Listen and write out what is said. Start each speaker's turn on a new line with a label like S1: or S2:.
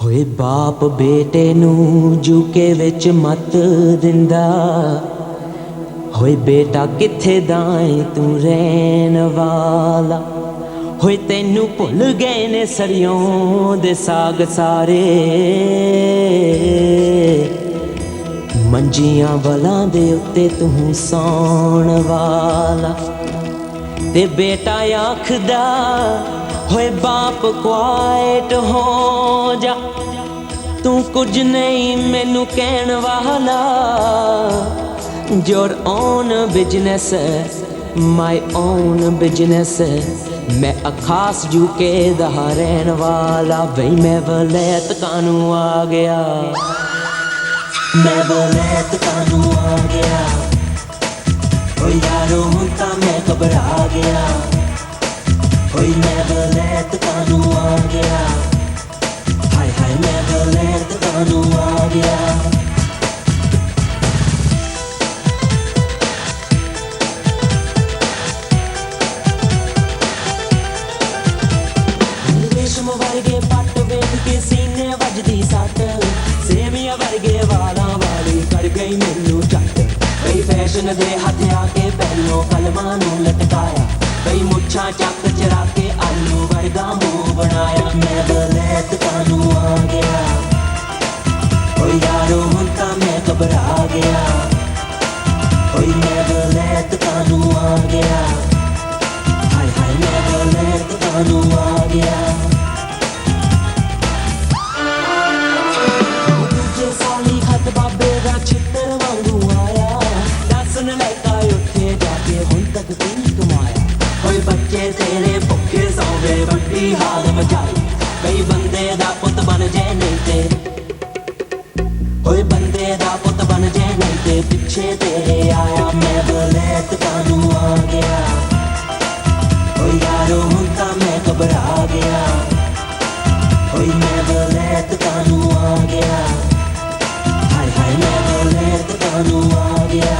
S1: ਹੋਏ ਬਾਪ ਬੇਟੇ ਨੂੰ ਜੂਕੇ ਵਿੱਚ ਮੱਤ ਦਿੰਦਾ, ਹੋਏ ਬੇਟਾ ਕਿੱਥੇ ਦਾ ਏ ਤੂੰ ਰਹਿਣ ਵਾਲਾ। ਹੋਏ ਤੈਨੂੰ ਭੁੱਲ ਗਏ ਨੇ ਸਰਿਓਂ ਦੇ ਸਾਗ ਸਾਰੇ, ਮੰਜੀਆਂ ਵਲਾਂ ਦੇ ਉੱਤੇ ਤੂੰ ਸੌਣ ਵਾਲਾ। ਤੇ ਬੇਟਾ ਆਖਦਾ ਹੋਏ ਬਾਪ ਕੁਆਇਟ ਹੋ ਜਾ, ਤੂੰ ਕੁਝ ਨਹੀਂ ਮੈਨੂੰ ਕਹਿਣ ਵਾਲਾ। Your own business, my own business, मैं खास यूके दा रहन वाला। बई मैं वलैत कानू आ गया, मैं वलैत कानू आ गया। ओ यारो हुण तां मैं घबरा गया, ओए मैं वलैत कानू आ गया। हाय हाय मैं वलैत कानू आ गया। रेशम वर्गे पट वेख के सीने वजदी सट, सेवियां वर्गे वालां वाली कर गई मैनू झट। बई फैशन दे हथ आके पहलों कलमां नू लटकाया, बई मुच्छां चक चरा के आलू वर्गा मुंह बनाया। मैं वलैत कानू आ गया, ओ यारो हुण तां मैं घबरा गया, ओए मैं वलैत कानू आ गया। हाय हाय मैं वलैत कानू आ गया। बाबे दा चित्तर वांगू आया, दसन लैता उत्थे जाके हुण तक की कमाया। कोई बच्चे तेरे भुखे सौवे बड़ी हाल मचाई, कई बंदे दा पुत बन जे नहीं ते, कोई बंदे दा पुत बन जे नहीं ते पिछे तेरे आया। मैं वलैत कानू आ गया, ओ यारो हुण तां मैं घबरा गया, ओए मैं वलैत कानू आ गया। हाय हाय मैं वलैत कानू आ गया।